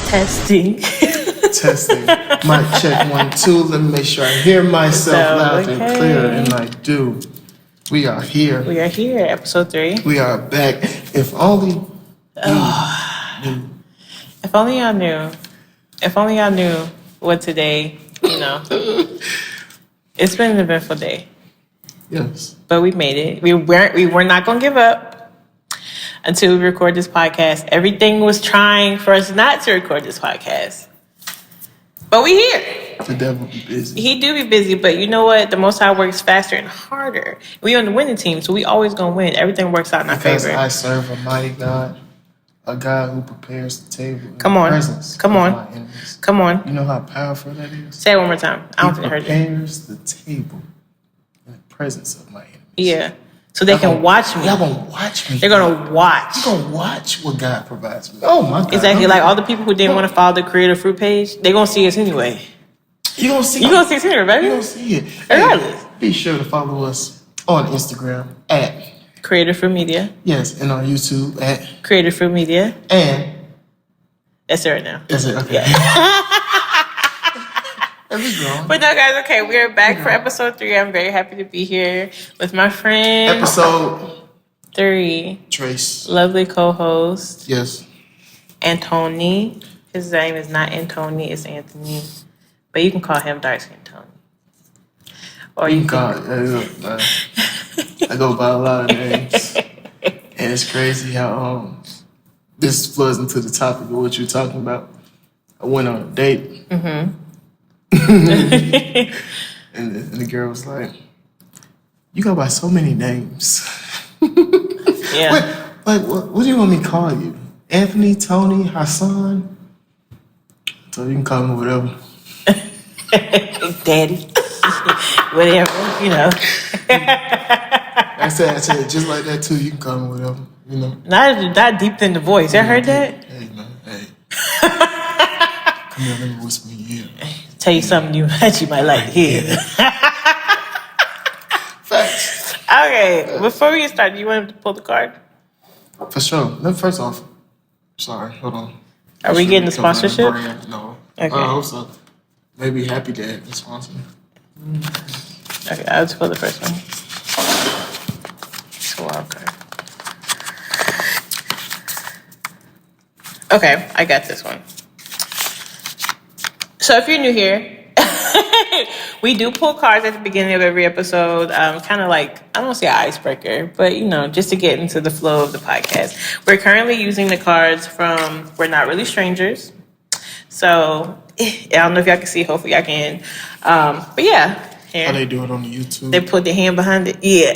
Testing. Testing. Mic check 1, 2. Let me make sure I hear myself loud and clear, and I do. We are here. We are here, episode 3. We are back. If only you knew. If only y'all knew. If only y'all knew what today, it's been an eventful day. Yes. But we made it. We were not going to give up until we record this podcast. Everything was trying for us not to record this podcast. But we here. The devil be busy. He do be busy, but you know what? The Most High works faster and harder. We on the winning team, so we always going to win. Everything works out in our favor. Because I serve a mighty God. A God who prepares the table in Come on. the presence Come of on. my enemies. Come on. You know how powerful that is? Say it one more time. I don't think I heard you. He prepares the table in the presence of my enemies. Yeah. So they can watch me. Y'all gonna watch me. They're going to watch. You're gonna watch what God provides me. Oh my God. Exactly. Like all the people who didn't want to follow the Creator Fruit page, they're going to see us anyway. You're gonna see You're going to see us anyway, baby. You're gonna see it. Regardless. Hey, be sure to follow us on Instagram at Creator Fruit Media. yes, and on YouTube at Creator Fruit Media. and That's it right now. that's it. Okay. Yeah. And we growing. But no, guys, okay, we are back for episode 3. I'm very happy to be here with my friend. Episode 3. Trace. Lovely co-host, Yes. Antony. His name is not Antony, it's Anthony. But you can call him Dark Skin Tony. Or you can God, I go by a lot of names. And it's crazy how this flows into the topic of what you're talking about. I went on a date. Mm-hmm. and the girl was like, "You go by so many names." Yeah. Wait, what do you want me to call you? Anthony, Tony, Hassan? So you can call me whatever. Daddy. Whatever, I said just like that too. You can call me whatever, Not deep in the voice. You heard that? Hey, man, hey. Come here, let me whisper in your ear. Tell you something that you might like to hear. Facts. Okay, before we get started, you want him to pull the card? For sure. First off, sorry, hold on. Are we getting the sponsorship? No. Okay. I hope so. Maybe Happy Dad can sponsor me. Okay, I'll just pull the first one. It's a wild card. Okay, I got this one. So if you're new here, we do pull cards at the beginning of every episode, kind of like, I don't want to say an icebreaker, but, just to get into the flow of the podcast. We're currently using the cards from We're Not Really Strangers. So, I don't know if y'all can see, hopefully y'all can. But yeah. Here. How they do it on the YouTube? They put their hand behind it? Yeah.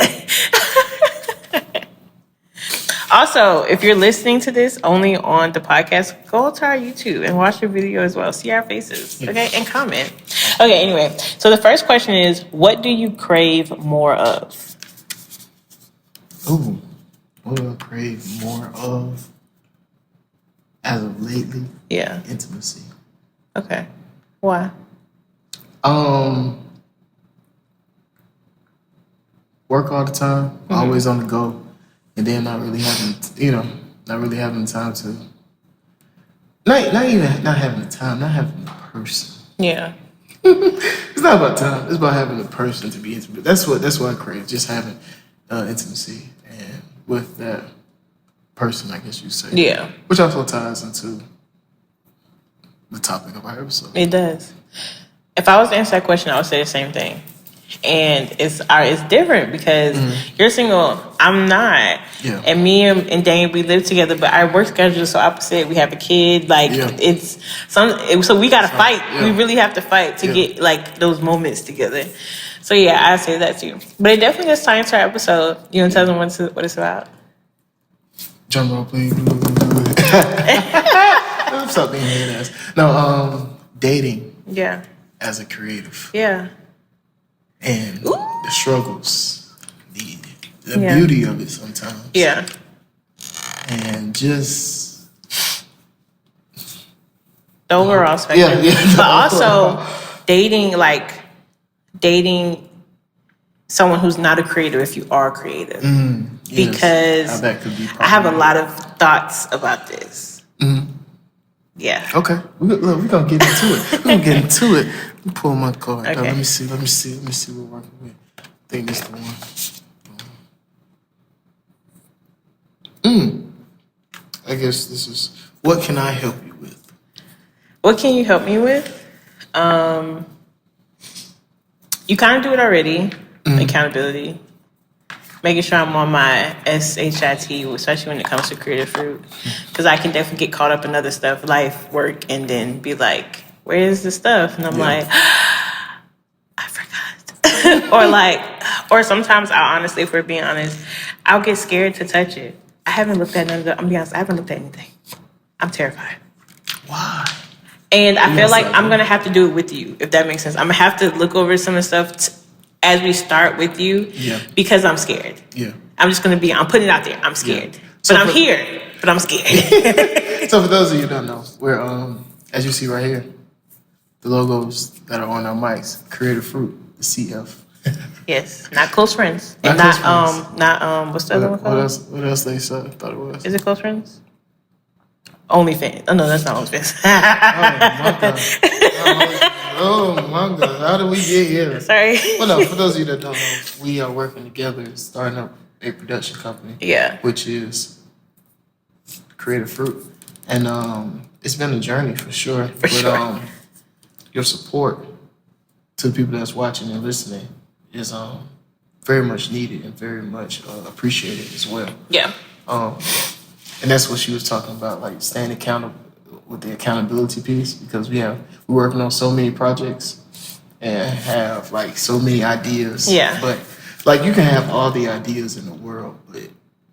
Also, if you're listening to this only on the podcast, go to our YouTube and watch the video as well. See our faces, okay? And comment. Okay, anyway. So the first question is, what do you crave more of? Ooh, what do I crave more of as of lately? Yeah. Intimacy. Okay. Why? Work all the time, always on the go, and then not really having time to, not having the time, not having the person. Yeah. It's not about time. It's about having a person to be intimate. That's what I crave. Just having intimacy, and with that person, I guess you say. Yeah. Which also ties into the topic of our episode. It does. If I was to answer that question, I would say the same thing. And it's different because you're single, I'm not. Yeah. And me and Dane, we live together, but our work schedule is so opposite. We have a kid, so we gotta fight. Yeah. We really have to fight to get those moments together. So yeah, I say that too. But it definitely just ties into our episode. You want to tell them what it's about? Drum roll, please. Stop being head ass. No, dating. Yeah. As a creative. Yeah. And the struggles, the Yeah. beauty of it sometimes. Yeah. And just The overall spectrum. Yeah. But also dating someone who's not a creative if you are creative. Yes. Because How that could be I have a lot of thoughts about this. Mm-hmm. Yeah. Okay, we're gonna get into it. We're gonna get into it. Let me pull my card. Okay. Let me see what we're working with. I think this is the one. I guess this is, what can I help you with? What can you help me with? You kind of do it already. Accountability. Making sure I'm on my SHIT, especially when it comes to creative fruit. Because I can definitely get caught up in other stuff, life, work, and then be like, where is the stuff? And I'm like, I forgot. or sometimes I'll honestly, if we're being honest, I'll get scared to touch it. I haven't looked at none of the, I'm gonna be honest, I haven't looked at anything. I'm terrified. Why? And I feel like I'm that. going to have to do it with you, if that makes sense. I'm going to have to look over some of the stuff as we start with you because I'm scared. Yeah. I'm just going to I'm putting it out there. I'm scared. Yeah. But I'm here, but I'm scared. So for those of you who don't know, we're, as you see right here, the logos that are on our mics, Creative Fruit, the CF. Yes, not close friends. Not And close what's the other one called? What else they said? I thought it was. Is it close friends? OnlyFans. Oh, no, that's not OnlyFans. Oh my God. How did we get here? Sorry. Well, no, for those of you that don't know, we are working together, starting up a production company. Yeah. Which is Creative Fruit. And it's been a journey for sure. But your support to the people that's watching and listening is very much needed and very much appreciated as well. Yeah. And that's what she was talking about, like staying accountable with the accountability piece, because we're working on so many projects and have like so many ideas. Yeah. But like you can have all the ideas in the world, but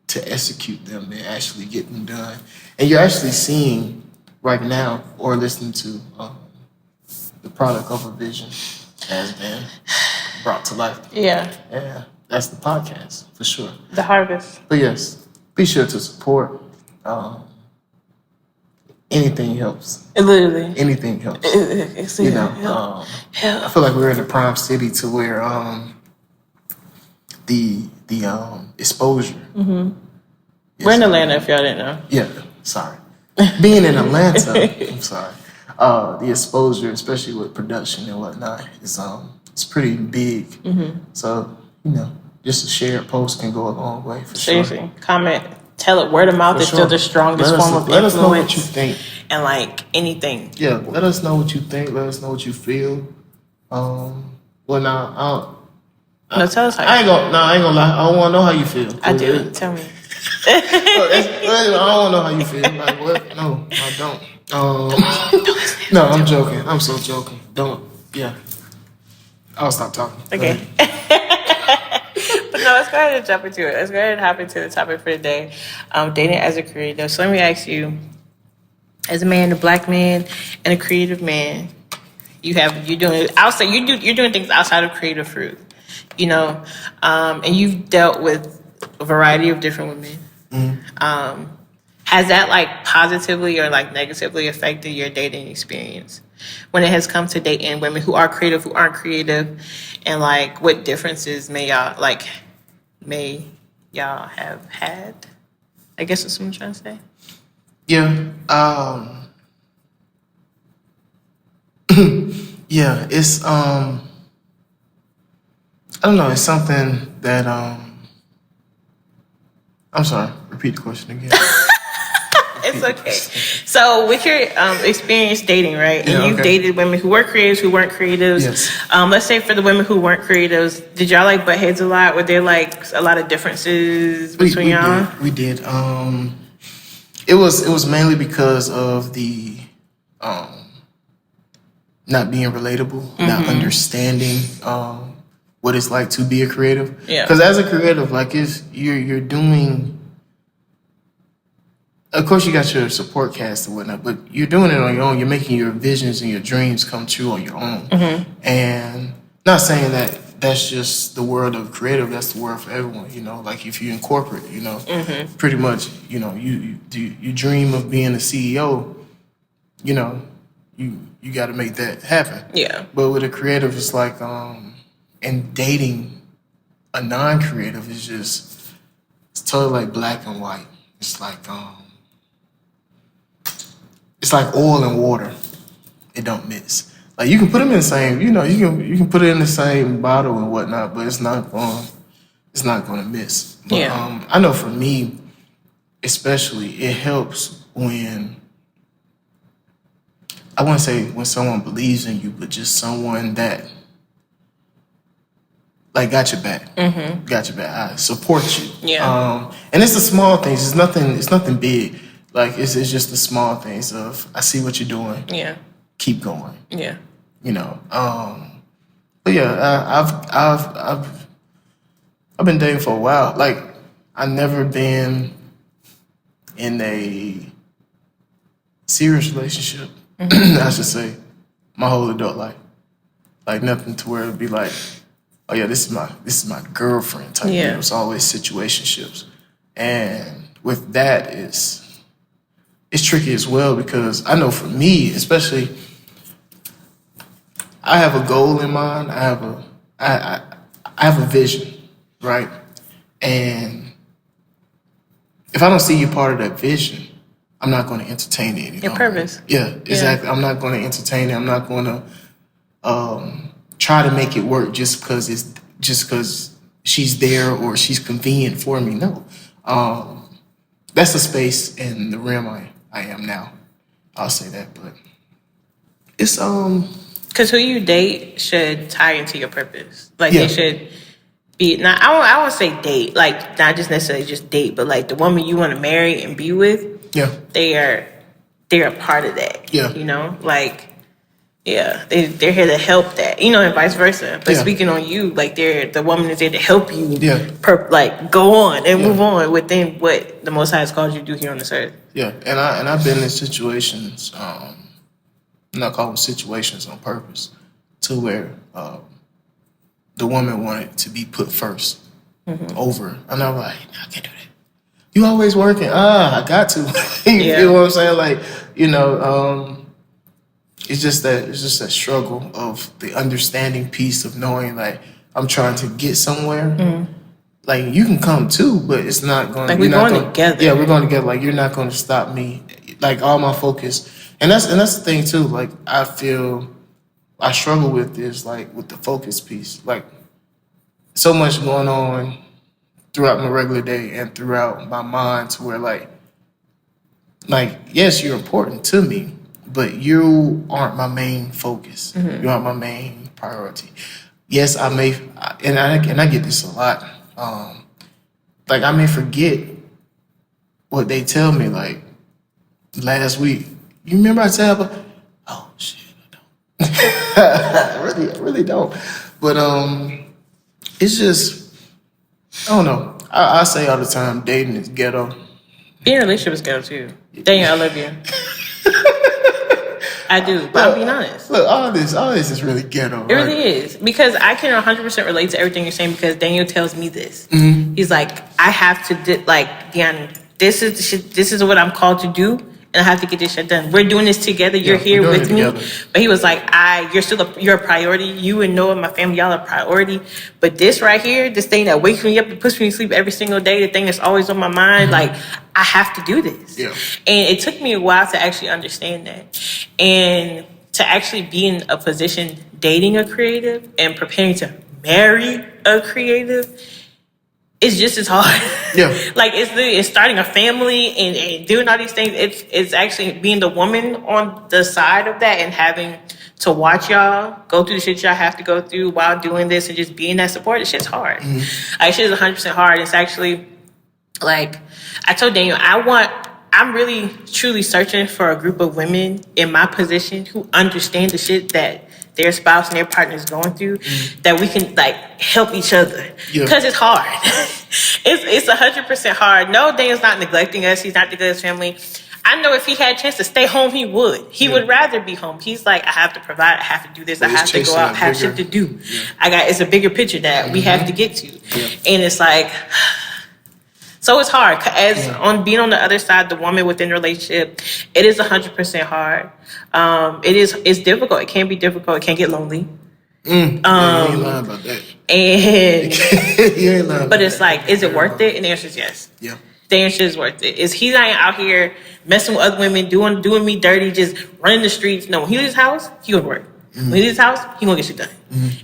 to execute them and actually get them done, and you're actually seeing right now or listening to the product of a vision has been brought to life. Yeah. Yeah, that's the podcast for sure. The harvest. But yes, be sure to support. Anything helps. Literally. Anything helps. It's You know, I feel like we're in a prime city to where the exposure. Mm-hmm. We're in Atlanta, if y'all didn't know. Yeah, sorry. Being in Atlanta, I'm sorry. The exposure, especially with production and whatnot, is it's pretty big. Mm-hmm. So just a shared post can go a long way for sure. Seriously, comment. Tell it. Word of mouth is still the strongest form of influence. Let us know what you think. And like anything. Yeah, let us know what you think. Let us know what you feel. Well, now, no, tell us how I ain't gonna lie. I don't want to know how you feel. I do. Tell me. I don't want to know how you feel. Like what? No, I don't. No, I'm joking. I'm so joking. Don't. Yeah. I'll stop talking. Okay. But no, let's go ahead and jump into it. Let's go ahead and hop into the topic for today. Dating as a creator. So let me ask you, as a man, a black man, and a creative man, you're doing things outside of Creative Fruit, and you've dealt with a variety of different women. Mm-hmm. Has that like positively or like negatively affected your dating experience when it has come to dating women who are creative, who aren't creative, and like what differences may y'all have had? I guess that's what I'm trying to say. Yeah. Yeah, it's I don't know, it's something that I'm sorry, repeat the question again. It's okay. So with your experience dating, right? And you've dated women who were creatives, who weren't creatives. Yes. Let's say for the women who weren't creatives, did y'all like butt heads a lot? Were there like a lot of differences between y'all? We did. It was mainly because of the not being relatable, not understanding what it's like to be a creative. Yeah. Because as a creative, like you're doing. Of course, you got your support cast and whatnot, but you're doing it on your own. You're making your visions and your dreams come true on your own. Mm-hmm. And not saying that that's just the world of creative. That's the world for everyone. Like if you in corporate, mm-hmm. pretty much, you dream of being a CEO. You got to make that happen. Yeah. But with a creative, it's like, and dating a non-creative is it's totally like black and white. It's like, it's like oil and water. It don't mix. Like you can put them in the same, you can put it in the same bottle and whatnot, but it's not going to miss. But, Yeah. I know for me, especially, it helps when, I wouldn't say when someone believes in you, but just someone that like got your back, got your back. I support you. Yeah. And it's the small things. It's nothing big. Like it's just the small things of I see what you're doing. Yeah. Keep going. Yeah. But yeah, I've been dating for a while. Like I've never been in a serious relationship. I should say my whole adult life. Like nothing to where it'd be like, oh yeah, this is my girlfriend type. Yeah. It was always situationships, and with that it's tricky as well because I know for me, especially, I have a goal in mind. I have a vision, right? And if I don't see you part of that vision, I'm not going to entertain it any Your longer. purpose. Yeah, exactly. I'm not going to entertain it. I'm not going to try to make it work just because she's there or she's convenient for me. No, that's the space and the realm I am now. I'll say that, but it's Because who you date should tie into your purpose. Like Yeah. they should be not. I won't say date. Like not just necessarily just date, but like the woman you want to marry and be with. yeah. They're a part of that. Yeah. You know, like yeah, they're here to help that. You know, and vice versa. But Yeah. speaking on you, like the woman is there to help you. Yeah. Like go on and Yeah. move on within what the Most High has called you to do here on this earth. Yeah, and I've been in situations, I'm not calling situations on purpose, to where the woman wanted to be put first over, and I'm like, no, I can't do that. You always working? I got to. You Yeah. feel what I'm saying? Like, it's just that struggle of the understanding piece of knowing like I'm trying to get somewhere. Like you can come too, but it's not going. Like, we're going together. Yeah, we're going together. Like you're not going to stop me. Like all my focus, and that's the thing too. Like I feel I struggle with is like with the focus piece. Like so much going on throughout my regular day and throughout my mind to where like yes, you're important to me, but you aren't my main focus. You aren't my main priority. Yes, I may, and I get this a lot. Like I may forget what they tell me. Like last week, you remember I said, "Oh shit, I don't." I really don't. But it's just I don't know. I say all the time, dating is ghetto. Being in a relationship is ghetto too. Daniel, I love you. I do, but I'm being honest. Look, all this is really ghetto. It really is. Because I can 100% relate to everything you're saying because Daniel tells me this. He's like, I have to, Deanna, this is the shit, this is what I'm called to do, and I have to get this shit done. We're doing this together. You're Yeah, here we're doing with it me. together. But he was like, you're a priority. You and Noah, my family, y'all are a priority. But this right here, this thing that wakes me up and puts me to sleep every single day, the thing that's always on my mind, like, I have to do this. Yeah. And it took me a while to actually understand that. And to actually be in a position dating a creative and preparing to marry a creative is just as hard. Yeah. Like it's starting a family and doing all these things. It's actually being the woman on the side of that and having to watch y'all go through the shit y'all have to go through while doing this and just being that support. The shit's hard. Like shit is 100% hard. It's actually like I told Daniel, I'm really truly searching for a group of women in my position who understand the shit that their spouse and their partner is going through, that we can like help each other. Yeah. Because it's hard. It's 100% hard. No, Daniel's not neglecting us. He's not neglecting his family. I know if he had a chance to stay home, he would. He would rather be home. He's like, I have to provide. I have to do this. But I he's have to go chasing out. a Have bigger- shit to do. Yeah. It's a bigger picture that we have to get to. Yeah. And it's like, so it's hard. On being on the other side, the woman within the relationship, it is 100% hard. It's difficult. It can be difficult. It can get lonely. You ain't lying about that. And You ain't lying. but it's like, is it worth it? And the answer is yes. Yeah. Daniel shit is worth it. Is he's not out here messing with other women, doing me dirty, just running the streets. No, when he leaves his house, he gonna work. When he leaves his house, he gonna get shit done.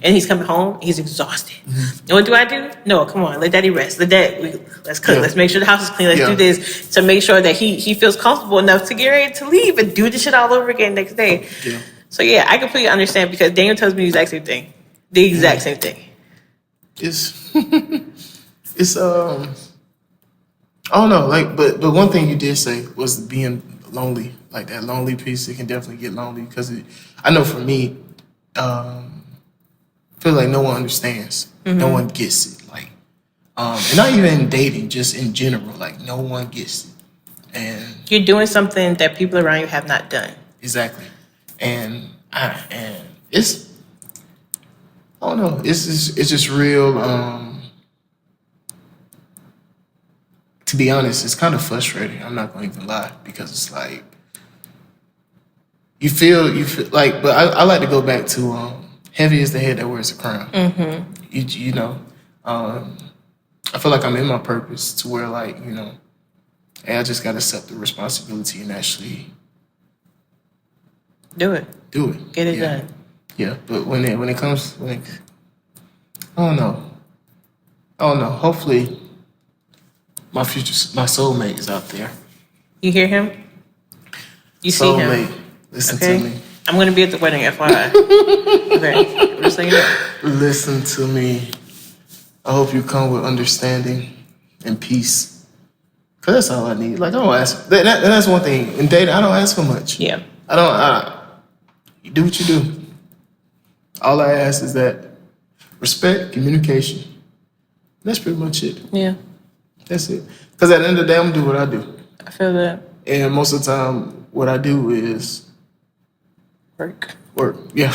And he's coming home, he's exhausted. And what do? No, come on, let daddy rest. Let's cook. Yeah. Let's make sure the house is clean. Let's do this to make sure that he feels comfortable enough to get ready to leave and do the shit all over again next day. Yeah. So yeah, I completely understand because Daniel tells me the exact same thing. The exact same thing. It's it's I don't know, like, but one thing you did say was being lonely, like that lonely piece. It can definitely get lonely because I know for me, I feel like no one understands, no one gets it, like, and not even in dating, just in general, like no one gets it, and You're doing something that people around you have not done. exactly, and it's I don't know, it's just real. To be honest, it's kind of frustrating. I'm not going to even lie because it's like you feel like, but I like to go back to heavy is the head that wears the crown. You know, I feel like I'm in my purpose to where like hey, I just got to accept the responsibility and actually Do it. do it, Get it yeah. done. Yeah, but when it comes, I don't know. Hopefully, my soulmate is out there. You hear him? You see Soulmate, him? listen Okay. to me. I'm gonna be at the wedding, FYI. Okay. Just so you know. Listen to me. I hope you come with understanding and peace. Cause that's all I need. Like I don't ask. That's one thing in dating. I don't ask for much. Yeah. You do what you do. All I ask is that respect, communication. That's pretty much it. Yeah. That's it. Because at the end of the day, I'm gonna do what I do. I feel that. And most of the time, what I do is Work. work. Yeah.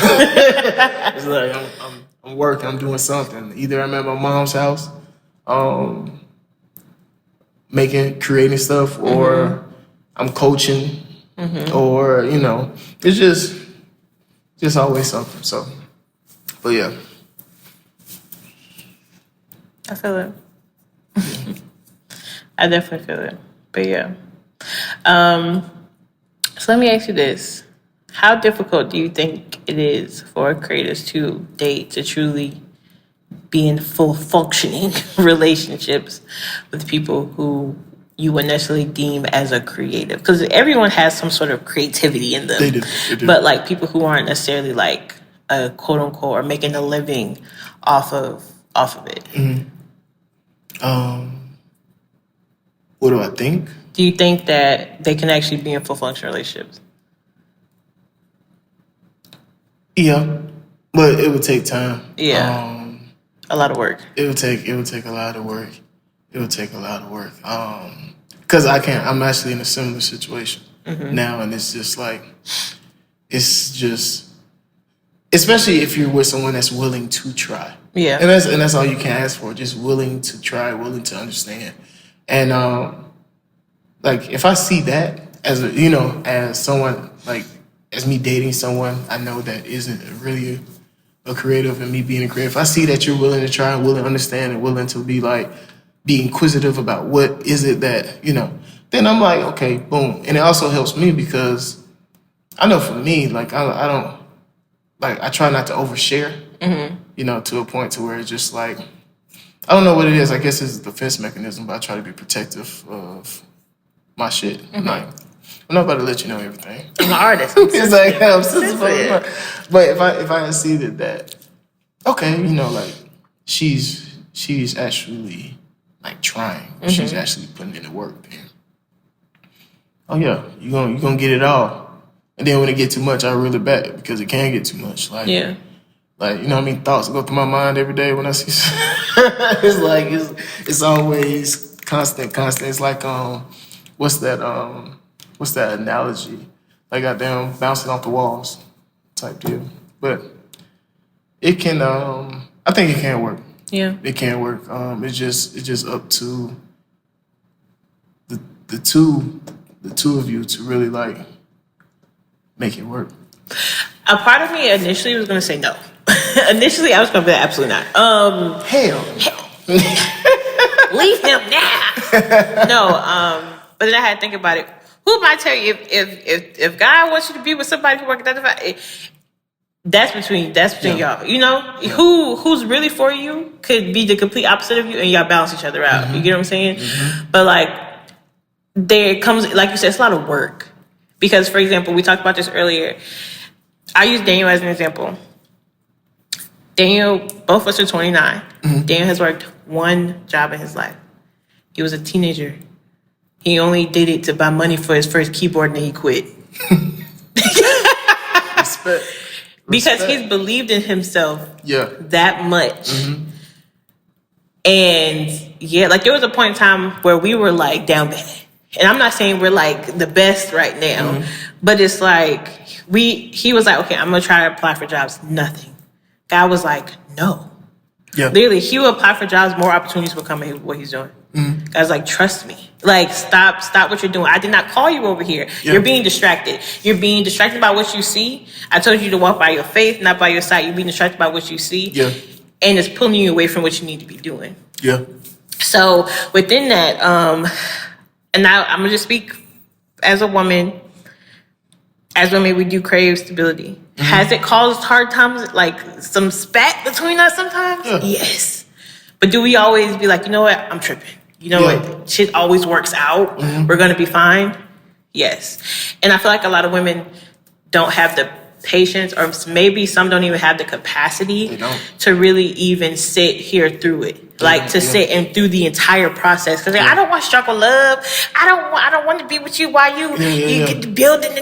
It's like I'm working, I'm doing something. Either I'm at my mom's house, creating stuff, or I'm coaching, or, it's just always something. So, but yeah. I feel it. I definitely feel it. But yeah. So let me ask you this. How difficult do you think it is for creators to date, to truly be in full functioning relationships with people who you would necessarily deem as a creative? Because everyone has some sort of creativity in them. They do. But like people who aren't necessarily like a quote unquote or making a living off of it. What do I think? Do you think that they can actually be in full function relationships? Yeah, but it would take time. Yeah. A lot of work. It would take a lot of work. It would take a lot of work. Because I'm actually in a similar situation now, and it's just like, especially if you're with someone that's willing to try. Yeah. And that's all you can ask for, just willing to try, willing to understand. And like if I see that as someone, like as me dating someone I know that isn't really a creative, and me being a creative, if I see that you're willing to try, willing to understand, and willing to be inquisitive about what is it that, then I'm like, okay, boom. And it also helps me because I know for me, like I don't, like I try not to overshare, to a point to where it's just like, I don't know what it is. I guess it's a defense mechanism, but I try to be protective of my shit. Like, I'm not about to let you know everything. I'm an artist. It's like, I'm sensitive. But if I see that, okay, like she's actually like trying. She's actually putting in the work. Then, oh yeah, you gonna get it all. And then when it get too much, I reel it back because it can get too much. Like, Yeah. like, you know what I mean? Thoughts go through my mind every day when I see. It's like it's always constant. It's like what's that analogy? Like goddamn bouncing off the walls type deal. But it can I think it can work. Yeah. It can work. It's just up to the two of you to really like make it work. A part of me initially was going to say no. Initially, I was going to be absolutely not. Hell no. Leave him now. But then I had to think about it. Who might tell you if God wants you to be with somebody who works at that? That's between y'all. You know, who's really for you could be the complete opposite of you, and y'all balance each other out. You get what I'm saying? But like, there comes, like you said, it's a lot of work. Because, for example, we talked about this earlier. I use Daniel as an example. Daniel, both of us are 29. Daniel has worked one job in his life. He was a teenager. He only did it to buy money for his first keyboard, and then he quit. Respect. Because he's believed in himself that much. And yeah, like there was a point in time where we were like down bad. And I'm not saying we're like the best right now, but it's like he was like, okay, I'm gonna try to apply for jobs. Nothing. God was like, no. Yeah. Literally, he will apply for jobs, more opportunities will come in what he's doing. God's like, trust me. Like, stop what you're doing. I did not call you over here. Yeah. You're being distracted. You're being distracted by what you see. I told you to walk by your faith, not by your sight. You're being distracted by what you see. Yeah. And it's pulling you away from what you need to be doing. Yeah. So within that, and now I'm gonna just speak as a woman. As women, we do crave stability. Has it caused hard times, like some spat between us sometimes? Yeah. Yes. But do we always be like, you know what, I'm tripping. You know what, shit always works out. We're going to be fine. Yes. And I feel like a lot of women don't have the patience, or maybe some don't even have the capacity to really even sit here through it. Like to sit and through the entire process. Because I don't want to struggle love. I don't want to be with you while you get the building.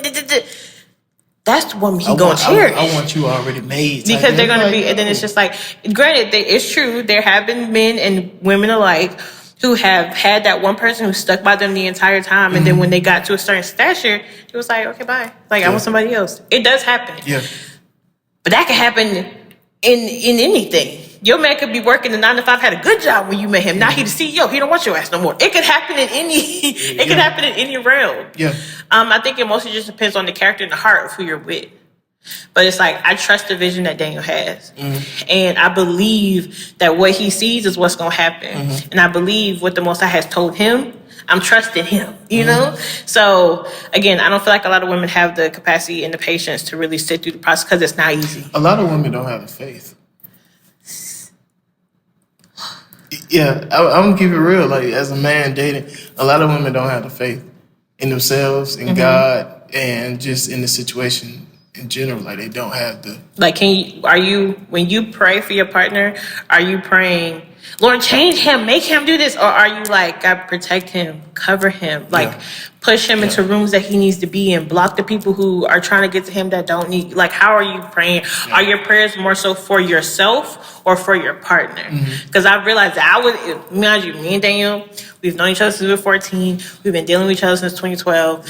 That's the woman he gonna cherish. I want you already made. Because they're gonna be, and then it's just like, granted, it's true. There have been men and women alike who have had that one person who stuck by them the entire time, and then when they got to a certain stature, it was like, okay, bye. Like I want somebody else. It does happen. Yeah. But that can happen in anything. Your man could be working the 9 to 5, had a good job when you met him. Now he the CEO. He don't want your ass no more. It could happen in any. It could happen in any realm. Yeah. I think it mostly just depends on the character and the heart of who you're with. But it's like, I trust the vision that Daniel has. And I believe that what he sees is what's going to happen. And I believe what the Most High has told him. I'm trusting him, you know? So, again, I don't feel like a lot of women have the capacity and the patience to really sit through the process because it's not easy. A lot of women don't have the faith. Yeah, I'm going to keep it real. Like, as a man dating, a lot of women don't have the faith in themselves, in God, and just in the situation in general. Like, they don't have the... Like, when you pray for your partner, are you praying, Lord, change him, make him do this? Or are you like, God, protect him, cover him, like push him into rooms that he needs to be in, block the people who are trying to get to him that don't need, like, how are you praying? Yeah. Are your prayers more so for yourself or for your partner? Because I realized that me and Daniel, we've known each other since we were 14. We've been dealing with each other since 2012,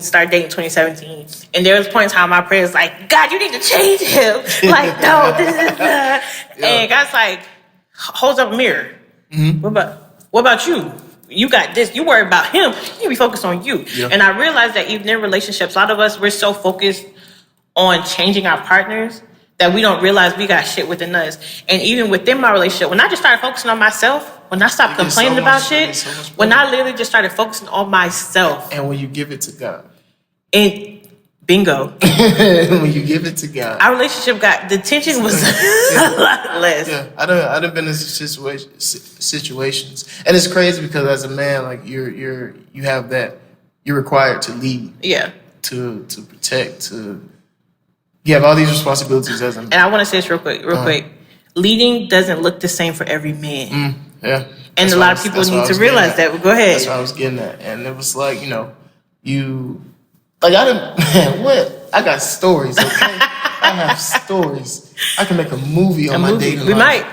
started dating 2017. And there was points how my prayers like, God, you need to change him. Like, no, this is not. And God's like, holds up a mirror. What about you? You got this. You worry about him. You be focused on you. Yeah. And I realized that even in relationships, a lot of us, we're so focused on changing our partners that we don't realize we got shit within us. And even within my relationship, when I just started focusing on myself, when I stopped complaining about shit, when I literally just started focusing on myself. And when you give it to God. And bingo. When you give it to God. Our relationship the tension was a lot less. Yeah, I done been in situations. And it's crazy because as a man, like you have that, you're required to lead. Yeah. To protect, you have all these responsibilities as a man. And I want to say this real quick. Leading doesn't look the same for every man. Yeah. And a lot of people need to realize that. Go ahead. That's what I was getting at. And it was like, like, I got stories, okay? I have stories. I can make a movie on my dating life. We might.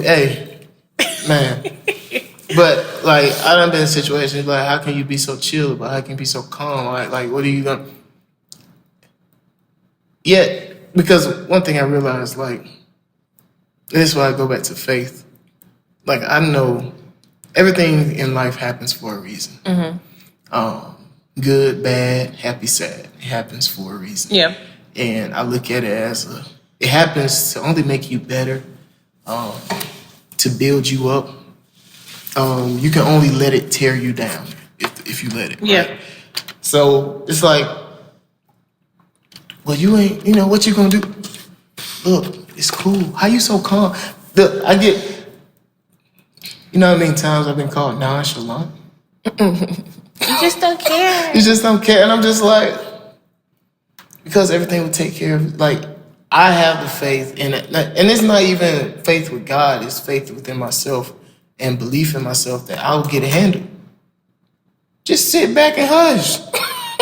Hey, man. But, like, I done been in situations like, how can you be so chill, but how can you be so calm? Like what are you gonna... Yet, because one thing I realized, like, this is why I go back to faith. Like, I know everything in life happens for a reason. Good, bad, happy, sad. It happens for a reason. Yeah. And I look at it as it happens to only make you better, to build you up. you can only let it tear you down if you let it. Right? Yeah. So it's like, well, you ain't, what you gonna do? Look, it's cool. How you so calm? Look, I get, how many times I've been called nonchalant? You just don't care. You just don't care. And I'm just like, because everything will take care of it. Like, I have the faith in it. And it's not even faith with God. It's faith within myself and belief in myself that I'll get it handled. Just sit back and hush.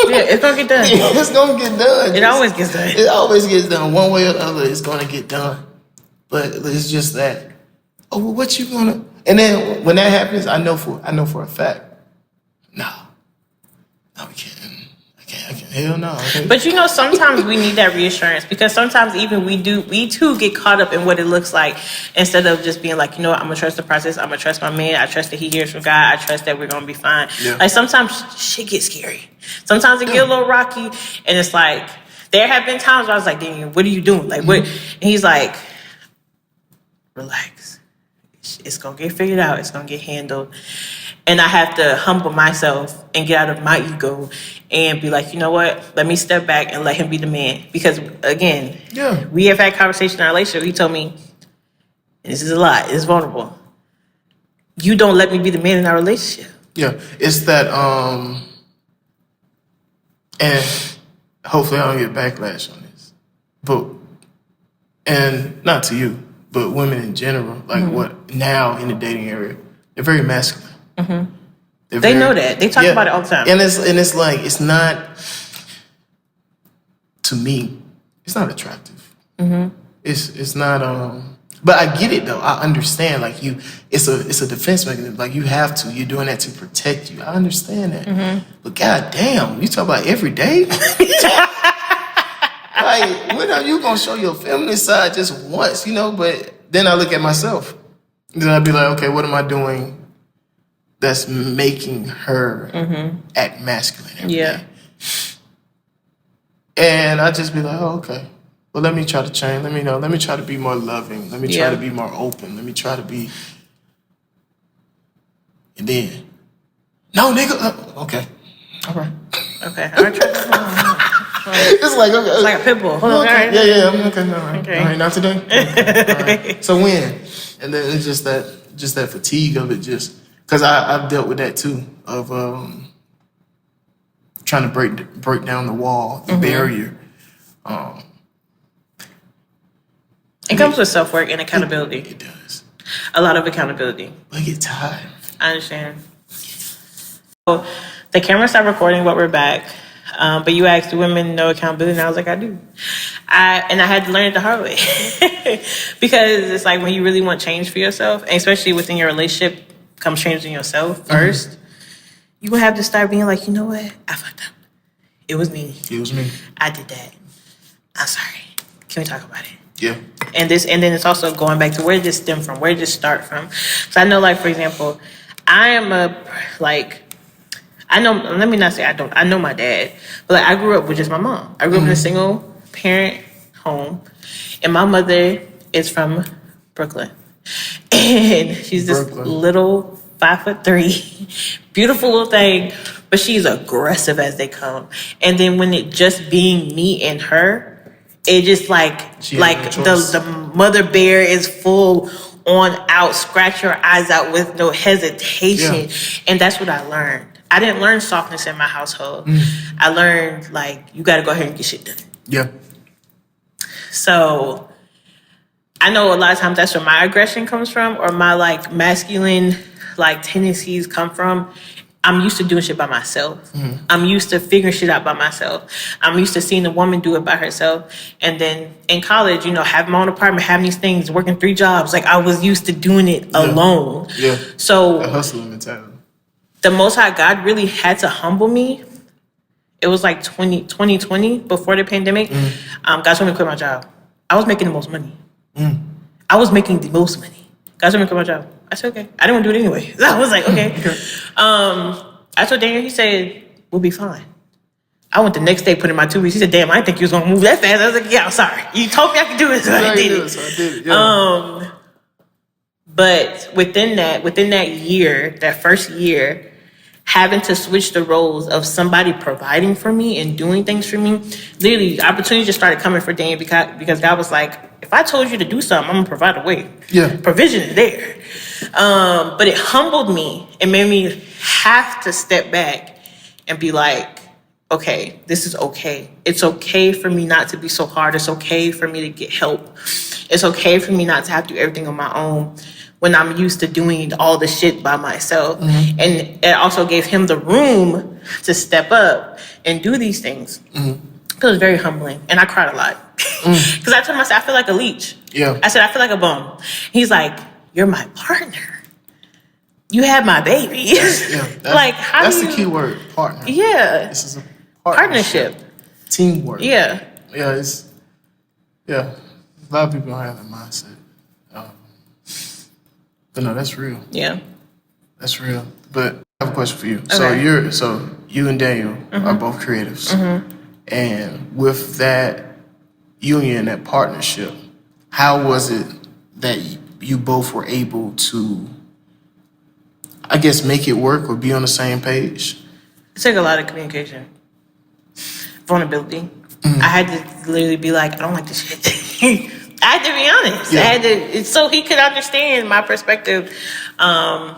Yeah, it's gonna get done. It's gonna get done. It always gets done. It always gets done. One way or the other, it's gonna get done. But it's just that, oh, well, what you gonna? And then when that happens, I know for a fact, no, we can't. I can't. Hell no. But sometimes we need that reassurance, because sometimes even we too get caught up in what it looks like, instead of just being like, I'm gonna trust the process. I'm gonna trust my man. I trust that he hears from God. I trust that we're gonna be fine. Yeah. Like sometimes shit gets scary. Sometimes it get a little rocky, and it's like there have been times where I was like, Daniel, what are you doing? Like what? And he's like, relax. It's gonna get figured out. It's gonna get handled. And I have to humble myself and get out of my ego and be like, you know what? Let me step back and let him be the man. Because again, we have had conversation in our relationship. He told me, this is a lot. It's vulnerable. You don't let me be the man in our relationship. Yeah, it's that. And hopefully I don't get backlash on this, and not to you, but women in general. Like what now in the dating area, they're very masculine. Mm-hmm. They know that. They talk about it all the time. And it's like, it's not, to me, it's not attractive. Mm-hmm. It's not, but I get it though. I understand, like it's a defense mechanism. Like you're doing that to protect you. I understand that. Mm-hmm. But goddamn, you talk about every day? Like, when are you gonna show your feminine side just once, But then I look at myself. Then I'd be like, okay, what am I doing that's making her act masculine every day? And I just be like, oh, okay. Well, let me try to change. Let me try to be more loving. Let me try to be more open. Let me try to be. And then, no, nigga. Okay. All right. Okay. All right. It's like, okay. It's like a pit bull. Hold on. Okay. Yeah. I'm okay. All right. Okay. All right. Not today. Okay. All right. So when? And then it's just that fatigue of it, just because I've dealt with that too, of trying to break down the wall, the barrier. It comes with self-work and accountability. It does. A lot of accountability. I get tired. I understand. So the camera stopped recording, but we're back. But you asked, do women know accountability? And I was like, I do. I had to learn it the hard way. Because it's like when you really want change for yourself, and especially within your relationship, comes changing yourself first, you will have to start being like, you know what? I fucked up. It was me. I did that. I'm sorry. Can we talk about it? Yeah. And then it's also going back to where did this stem from? Where did this start from? So I know, like, for example, let me not say I don't. I know my dad, but like I grew up with just my mom. I grew up in a single parent home, and my mother is from Brooklyn, and she's this little 5'3", beautiful little thing, but she's aggressive as they come. And then when it just being me and her, it just like the mother bear is full on out, scratch your eyes out with no hesitation, and that's what I learned. I didn't learn softness in my household. I learned, like, you got to go ahead and get shit done. Yeah. So I know a lot of times that's where my aggression comes from, or my, like, masculine, like, tendencies come from. I'm used to doing shit by myself. I'm used to figuring shit out by myself. I'm used to seeing a woman do it by herself. And then in college, having my own apartment, having these things, working 3 jobs. Like, I was used to doing it alone. Yeah. So a hustling mentality. The Most High God really had to humble me. It was like 2020, before the pandemic. God told me to quit my job. I was making the most money. I was making the most money. God told me to quit my job. I said, okay. I didn't want to do it anyway. So I was like, okay. I told Daniel, he said, we'll be fine. I went the next day, put in my 2 weeks. He said, damn, I didn't think you was going to move that fast. I was like, yeah, I'm sorry. You told me I could do it, so I did it. So I did it, yeah. But within that year, that first year, having to switch the roles of somebody providing for me and doing things for me, literally opportunities just started coming for Daniel because God was like, if I told you to do something, I'm gonna provide a way. Yeah. Provision is there. But it humbled me. It made me have to step back and be like, okay, this is okay. It's okay for me not to be so hard. It's okay for me to get help. It's okay for me not to have to do everything on my own when I'm used to doing all the shit by myself. Mm-hmm. And it also gave him the room to step up and do these things. Mm-hmm. It was very humbling. And I cried a lot. Because I told myself, I feel like a leech. Yeah. I said, I feel like a bum. He's like, you're my partner. You have my baby. Like, how that's do the key word, partner. Yeah. This is a Partnership. Teamwork. Yeah. Yeah, a lot of people don't have that mindset. But no, that's real. Yeah. That's real. But I have a question for you. Okay. So you and Daniel are both creatives. And with that union, that partnership, how was it that you both were able to, I guess, make it work or be on the same page? It took a lot of communication. Vulnerability. I had to literally be like, I don't like this shit. I had to be honest. Yeah. So he could understand my perspective. I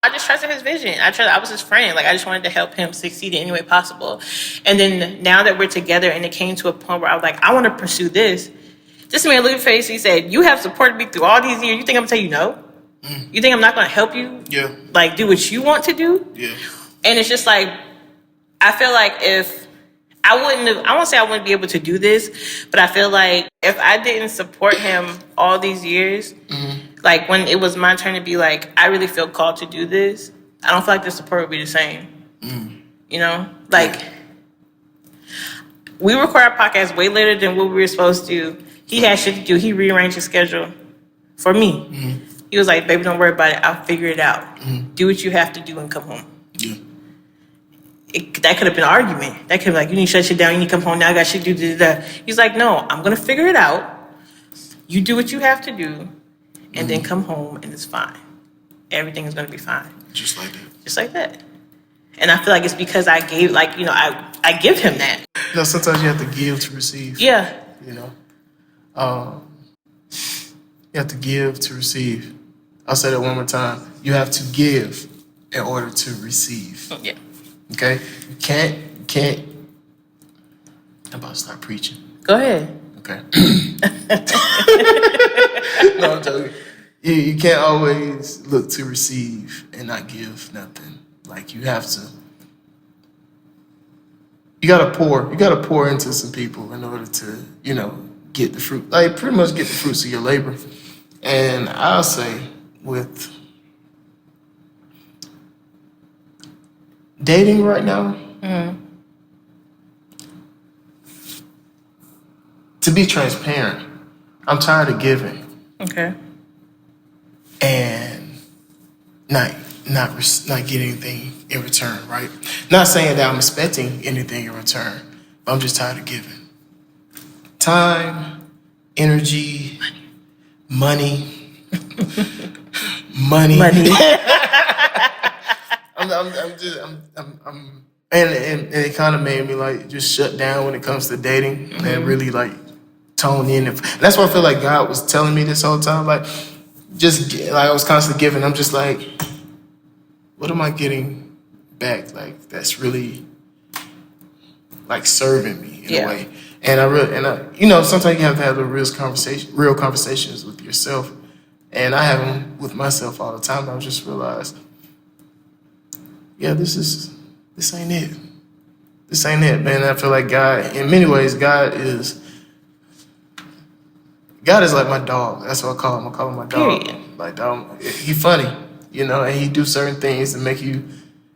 just trusted his vision. I was his friend. Like, I just wanted to help him succeed in any way possible. And then now that we're together and it came to a point where I was like, I want to pursue this. This man looked at his face. He said, you have supported me through all these years. You think I'm going to tell you no? You think I'm not going to help you? Yeah. Like, do what you want to do? Yeah. And it's just like, I feel like if I won't say I wouldn't be able to do this, but I feel like if I didn't support him all these years, like when it was my turn to be like, I really feel called to do this, I don't feel like the support would be the same. You know? Like, we record our podcast way later than what we were supposed to. He had shit to do. He rearranged his schedule for me. He was like, baby, don't worry about it. I'll figure it out. Do what you have to do and come home. Yeah. That could have been an argument. That could have been like, you need to shut shit down. You need to come home now. I got shit to do. He's like, no, I'm going to figure it out. You do what you have to do and then come home and it's fine. Everything is going to be fine. Just like that. Just like that. And I feel like it's because I gave, like, you know, I give him that. You know, sometimes you have to give to receive. Yeah. You know, you have to give to receive. I'll say that one more time. You have to give in order to receive. Yeah. Okay? You can't. I'm about to start preaching. Go ahead. Okay. No, I'm joking. You can't always look to receive and not give nothing. Like, you have to. You gotta pour into some people in order to, you know, get the fruit. Like, pretty much get the fruits of your labor. And I'll say with dating right now, to be transparent, I'm tired of giving Okay. and not getting anything in return, right? Not saying that I'm expecting anything in return, but I'm just tired of giving. Time, energy, money. And it kind of made me like just shut down when it comes to dating and really like tone in. And that's why I feel like God was telling me this whole time, like I was constantly giving. I'm just like, what am I getting back? Like, that's really like serving me in a way. And I you know, sometimes you have to have the real conversations with yourself. And I have them with myself all the time. I just realized, yeah, this ain't it. This ain't it, man. I feel like God, in many ways, God is like my dog. That's what I call him. I call him my dog. Period. Like, he funny, you know, and he do certain things to make you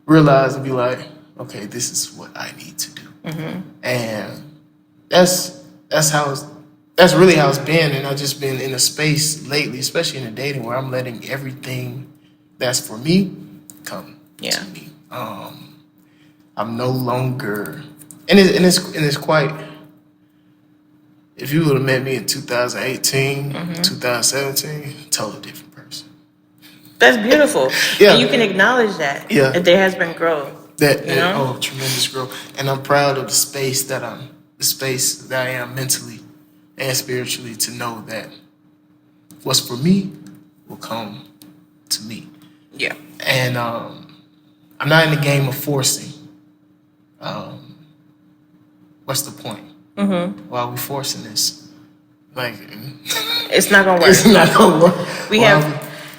realize and be like, okay, this is what I need to do. And that's really how it's been. And I've just been in a space lately, especially in the dating, where I'm letting everything that's for me come to me. I'm no longer, and it's quite. If you would have met me in 2018, 2017, totally different person. That's beautiful. Yeah. And you can acknowledge that. Yeah. That there has been growth. Tremendous growth. And I'm proud of the space that I am mentally and spiritually, to know that what's for me will come to me. Yeah. And I'm not in the game of forcing. What's the point? Mm-hmm. Why are we forcing this? Like, it's not gonna work. It's not gonna work.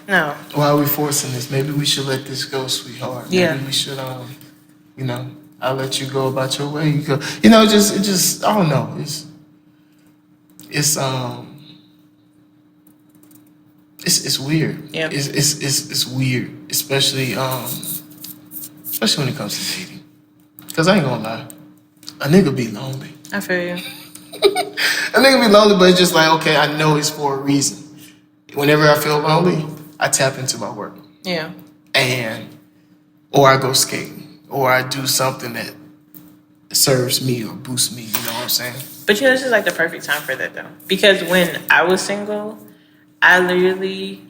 No. Why are we forcing this? Maybe we should let this go, sweetheart. Yeah. Maybe we should, I'll let you go about your way. You go, it just, I don't know. It's weird. Yeah. It's weird, especially when it comes to dating. Cause I ain't gonna lie, a nigga be lonely. I feel you. A nigga be lonely, but it's just like, okay, I know it's for a reason. Whenever I feel lonely, I tap into my work. Yeah. Or I go skating, or I do something that serves me or boosts me. You know what I'm saying? But this is like the perfect time for that though, because when I was single, I literally,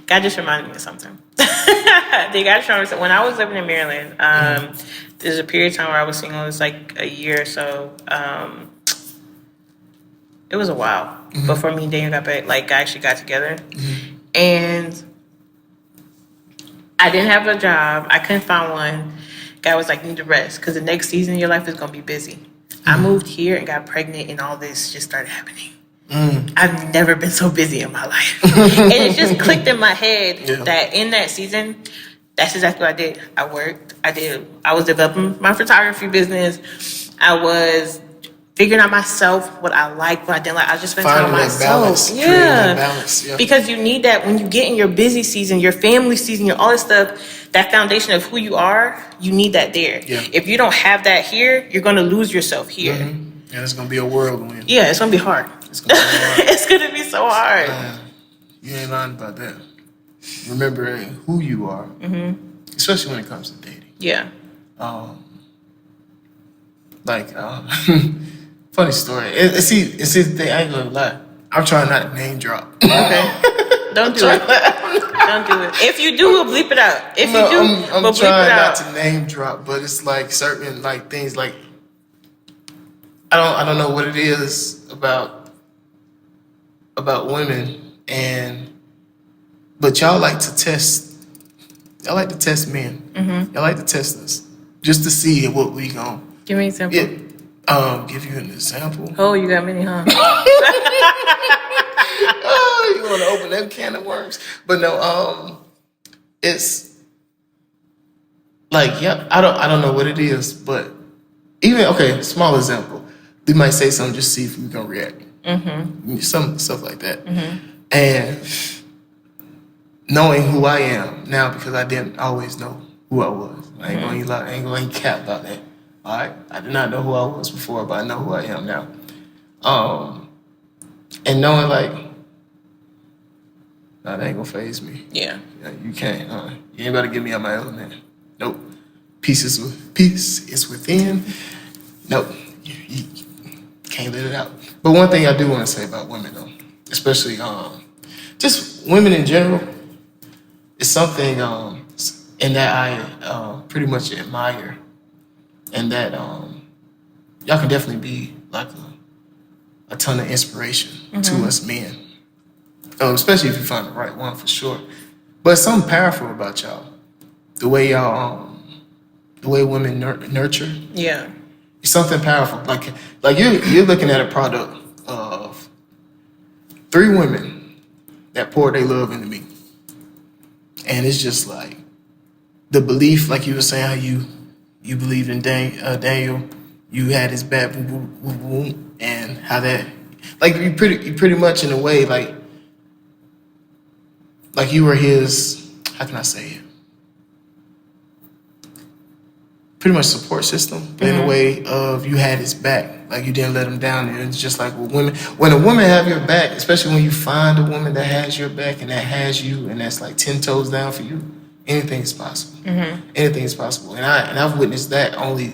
God just reminded me of something. They got to remember when I was living in Maryland. There's a period of time where I was single. It was like a year or so. It was a while before me and Daniel actually got together, and I didn't have a job. I couldn't find one. Guy was like, "You need to rest because the next season of your life is gonna be busy." I moved here and got pregnant, and all this just started happening. I've never been so busy in my life. And it just clicked in my head that in that season, that's exactly what I did. I worked. I was developing my photography business. I was figuring out myself, what I liked, what I didn't like. I was just spending time with myself. Balance, that balance, yeah. Because you need that when you get in your busy season, your family season, your all this stuff, that foundation of who you are, you need that there. Yeah. If you don't have that here, you're going to lose yourself here. And it's going to be a whirlwind. Yeah, it's going to be hard. It's going to be hard. It's going to be so hard. You ain't lying about that. Remember who you are, especially when it comes to dating. Yeah. Funny story. See the thing, I ain't gonna lie. I'm trying not to name drop. Okay. Don't do it. Don't do it. If you do, we'll bleep it out. If you do, I'm we'll bleep trying it not out. to name drop, but it's like certain like things like I don't know what it is about women but y'all like to test men. Y'all like to test us just to see what we gon' Give me an example. Yeah. Give you an example. Oh, you got many, huh? Oh, you want to open that can of worms? But no, it's like, yeah, I don't know what it is, but small example. We might say something just to see if we gonna react. Some stuff like that, and knowing who I am now because I didn't always know who I was. I ain't gonna lie, I ain't gonna cap about that. All right, I did not know who I was before, but I know who I am now. And knowing like, nah, that ain't gonna faze me. Yeah. You can't. You ain't about to get me out my element. Nope. Peace is within. Nope. You can't let it out. But one thing I do want to say about women though, especially just women in general, is something in that I pretty much admire. And that y'all can definitely be like a ton of inspiration to us men, especially if you find the right one for sure. But it's something powerful about y'all, the way women nurture. Yeah. It's something powerful. Like you're looking at a product of 3 women that poured their love into me, and it's just like the belief, like you were saying, how you believed in Daniel, you had his back, boom, boom, boom, boom, and how that, like you pretty much in a way, like you were his, how can I say it? Pretty much support system, but in a way of you had his back, like you didn't let him down. And it's just like when a woman have your back, especially when you find a woman that has your back and that has you, and that's like 10 toes down for you. Anything is possible. Anything is possible, and I've witnessed that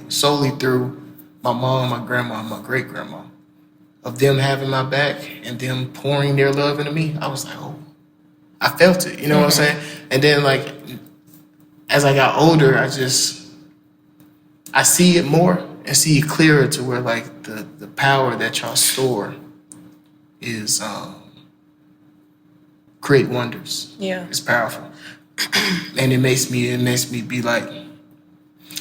solely through my mom, my grandma, and my great grandma, of them having my back and them pouring their love into me. I was like, oh, I felt it. You know what I'm saying? And then like as I got older, I see it more and see it clearer to where like the power that y'all store is create wonders. Yeah. It's powerful. And it makes me be like,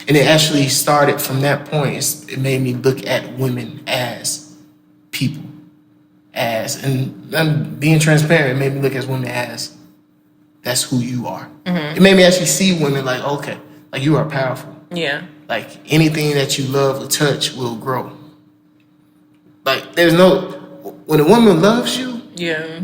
and it actually started from that point. It made me look at women as people, and I'm being transparent. It made me look at women as that's who you are. It made me actually see women like, okay, like you are powerful. Yeah. Like anything that you love or touch will grow. Like there's no, when a woman loves you. Yeah.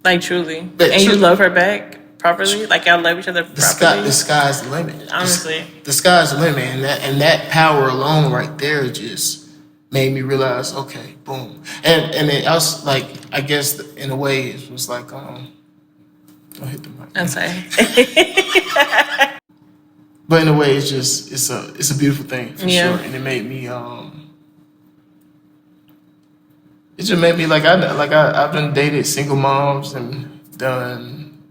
Like truly. But and you love her back properly? Like y'all love each other properly? The sky's the limit. Honestly. The sky's the limit. And that power alone right there just made me realize, okay, boom. And it also like, I guess in a way it was like, don't hit the mic. I'm sorry. But in a way, it's a beautiful thing for Yeah. sure, and it made me it just made me like I've done dated single moms and done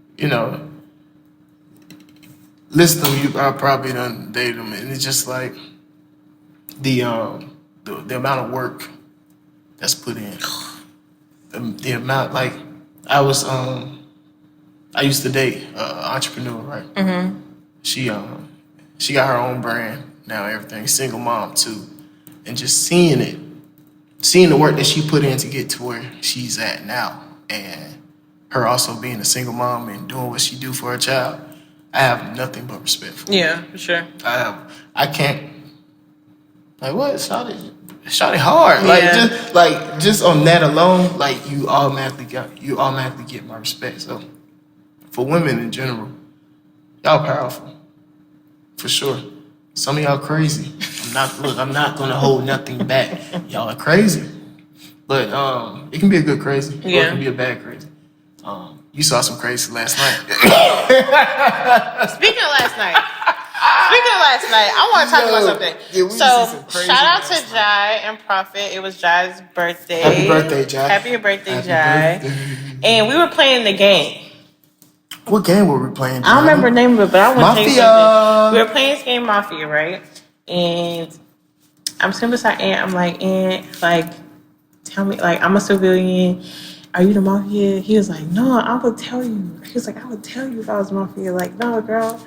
list them. I probably done dated them, and it's just like the amount of work that's put in, the amount like I used to date an entrepreneur, right? Mm-hmm. She got her own brand now, everything, single mom too. And just seeing the work that she put in to get to where she's at now, and her also being a single mom and doing what she do for her child, I have nothing but respect for her. Yeah, for sure. I can't, like what, shot it hard. Yeah. Like just on that alone, like you automatically get my respect. So for women in general, y'all powerful. For sure. Some of y'all crazy. I'm not gonna hold nothing back. Y'all are crazy. But it can be a good crazy. Or it can be a bad crazy. You saw some crazy last night. Speaking of last night, I want to talk about something. Yeah, so shout out to Jai and Prophet. It was Jai's birthday. Happy birthday, Jai. Happy birthday, Jai. And we were playing the game. What game were we playing? I don't remember the name of it, but I want to tell you Mafia. something. We were playing this game, Mafia, right? And I'm sitting beside Aunt. I'm like, Aunt, like, tell me, like, I'm a civilian. Are you the Mafia? He was like, no, I would tell you. He was like, I would tell you if I was Mafia. Like, no, girl.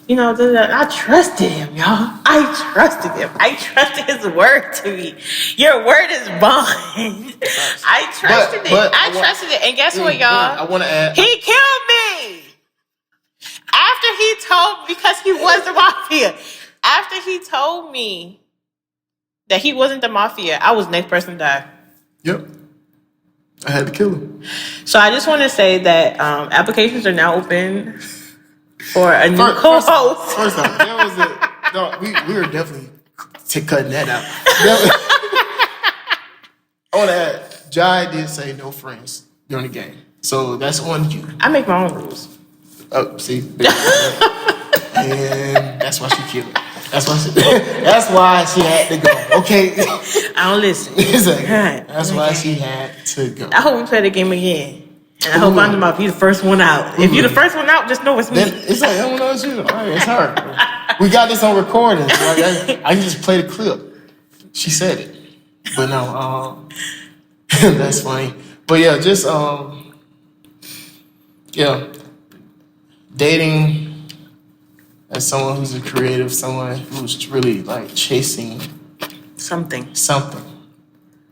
I trusted him, y'all. I trusted him. I trusted his word to me. Your word is bond. I trusted it. I trusted it. And guess what, y'all? I want to add. He killed me. After he told, because he was the Mafia. After he told me that he wasn't the Mafia, I was the next person to die. Yep. I had to kill him. So I just want to say that applications are now open for a new co-host. First off, there was we were definitely cutting that out. I want to add, Jai did say no friends during the game. So that's on you. I make my own rules. Oh, see? And that's why she killed it. That's why she had to go. Okay. I don't listen. Exactly. Right. That's why she had to go. I hope we play the game again. And I hope I'm the Mafia. You're the first one out. If you're the first one out, just know it's me. Then it's like, I don't know it's you. All right, it's her. We got this on recording. So I can just play the clip. She said it. But no, that's funny. But yeah, just dating as someone who's a creative, someone who's really like chasing something,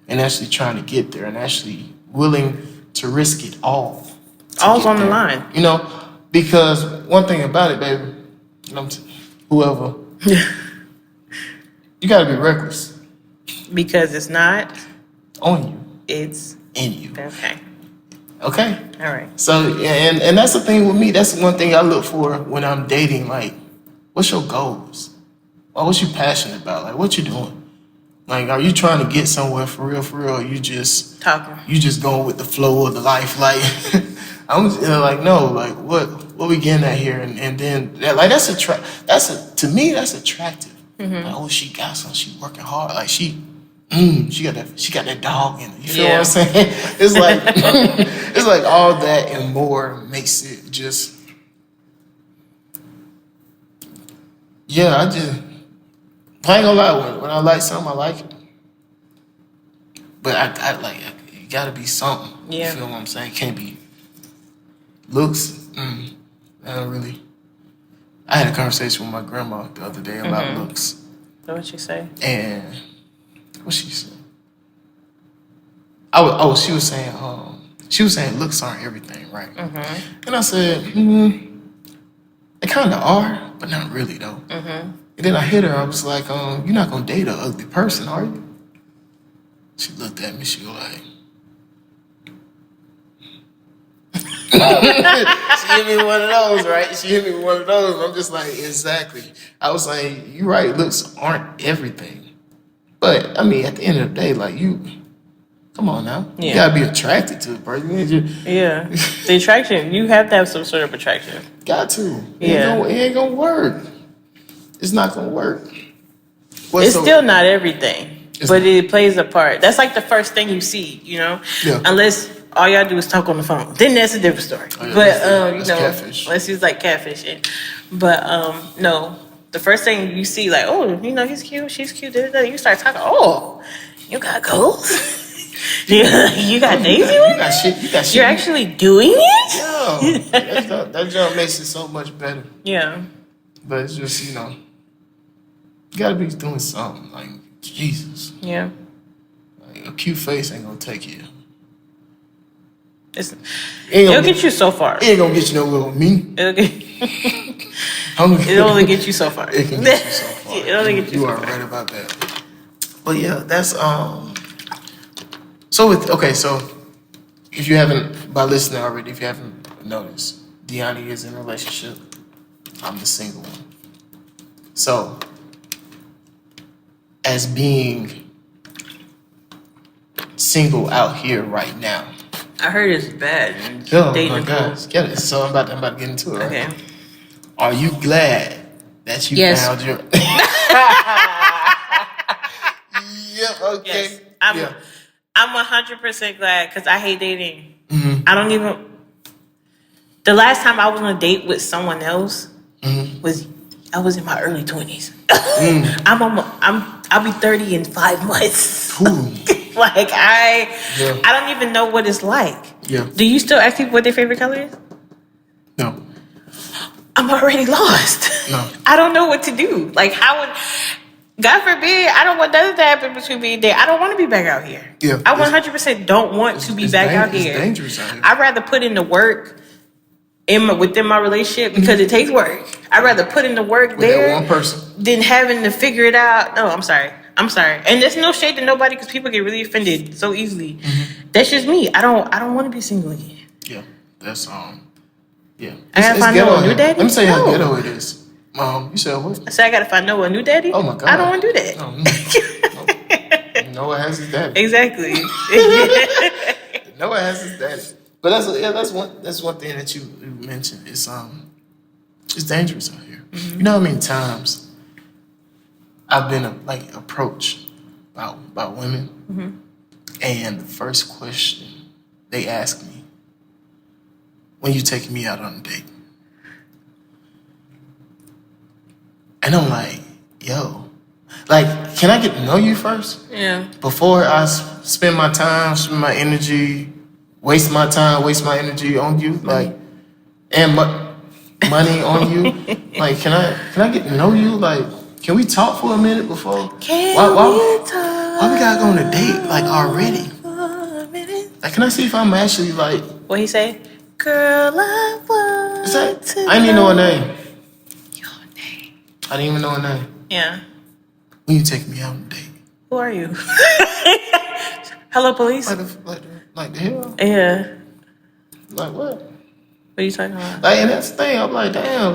and actually trying to get there, and actually willing to risk it all. All's on the line. Because one thing about it, baby, whoever, you gotta be reckless. Because it's not on you. It's in you. Okay. Okay. All right. So and that's the thing with me. That's one thing I look for when I'm dating. Like, what's your goals? Like, what you passionate about? Like, what you doing? Like, are you trying to get somewhere for real? Or you just talking? You just going with the flow of the life? Like, I'm like, no. Like, what we getting at here? And then like to me that's attractive. Mm-hmm. Like, oh, she got something. She working hard. Like she got that dog in her. You feel what I'm saying? It's like It's like all that and more makes it just. Yeah, I ain't gonna lie. When I like something, I like it. But I like it. It gotta be something. Yeah. You feel what I'm saying? Can't be looks. I don't really. I had a conversation with my grandma the other day about looks, What you say? and what she said. She was saying looks aren't everything, right? And I said, they kind of are, but not really though. And then I hit her. I was like, you're not gonna date an ugly person, are you? She looked at me. She was like. She hit me with one of those, right? She hit me with one of those. I'm just like, exactly. I was like, you're right, looks aren't everything. But, I mean, at the end of the day, like, come on now. Yeah. You gotta be attracted to the person. Yeah. The attraction, you have to have some sort of attraction. Got to. Yeah. It ain't gonna work. It's not gonna work. It's still not everything, but it plays a part. That's like the first thing you see, you know? Yeah. Unless all y'all do is talk on the phone. Then that's a different story. Oh, yeah, But, that's catfish. unless he's like catfishing. But, no. The first thing you see, like, oh, he's cute, she's cute, you start talking, oh, you got goals? you got Daisy with You got shit. You're actually doing it? Yeah. That job makes it so much better. Yeah. But it's just, you gotta be doing something. Like, Jesus. Yeah. Like, a cute face ain't gonna take you. It'll get you so far. It ain't gonna get you nowhere with me. It'll only get you so far. It can get you so far. It'll only get you You so are far. right about that. But yeah, that's So if you haven't, by listening already, if you haven't noticed, Deani is in a relationship. I'm the single one. So, as being single out here right now. I heard it's bad. Oh Dating my a God! fool. Get it. So I'm about to get into it. Right? Okay. Are you glad that you Yes. found your? Yeah. Okay. Yes. I'm 100% glad because I hate dating. Mm-hmm. I don't even. The last time I was on a date with someone else I was in my early 20s. I'll be 30 in 5 months. Ooh. Like I don't even know what it's like. Yeah. Do you still ask people what their favorite color is? No. I'm already lost. No. I don't know what to do. Like how would God forbid, I don't want nothing to happen between me and there. I don't want to be back out here. Yeah. I 100% don't want to be back out here. It's dangerous out here. I'd rather put in the work within my relationship because it takes work. I'd rather put in the work With there that one person. than having to figure it out. No, I'm sorry. And there's no shade to nobody because people get really offended so easily. That's just me. I don't want to be single again. Yeah. That's yeah. I gotta find ghetto a new here. daddy? Let me tell you how No. ghetto it is. You said what? I said I gotta find Noah a new daddy. Oh my God. I don't want to do that. No. Noah has his daddy. Exactly. Noah has his daddy. But that's one thing that you mentioned. It's dangerous out here. You know how many times I've been approached by women, and the first question they ask me, "When you taking me out on a date?" And I'm like, "Yo, can I get to know you first Yeah. before I spend my time, spend my energy, waste my time, waste my energy on you, and money on you? Can I get to know you? Can we talk for a minute before? Why we gotta go on a date already? Can I see if I'm actually What he say? Girl, I want to I didn't even know her name. your name. I didn't even know her name. Yeah. When you take me out on a date? Who are you? Hello, police. Like the hell? Yeah. Like what? What are you talking about? And that's the thing. I'm like, damn,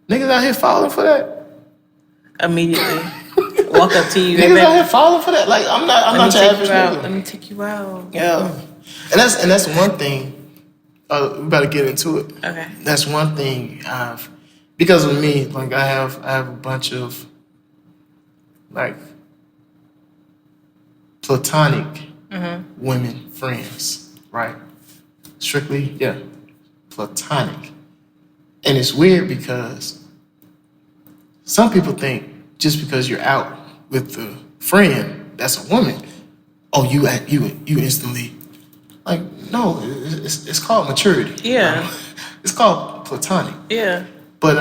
niggas out here falling for that. Immediately walk up to you. Niggas out here falling for that. I'm not your average nigga. Let me take you out. Yeah. And that's one thing. We better get into it. Okay. That's one thing because of me, I have a bunch of platonic women friends, right? Strictly, yeah, platonic. And it's weird because some people think just because you're out with a friend that's a woman, oh, you instantly like no. It's called maturity. Yeah. It's called platonic. Yeah. But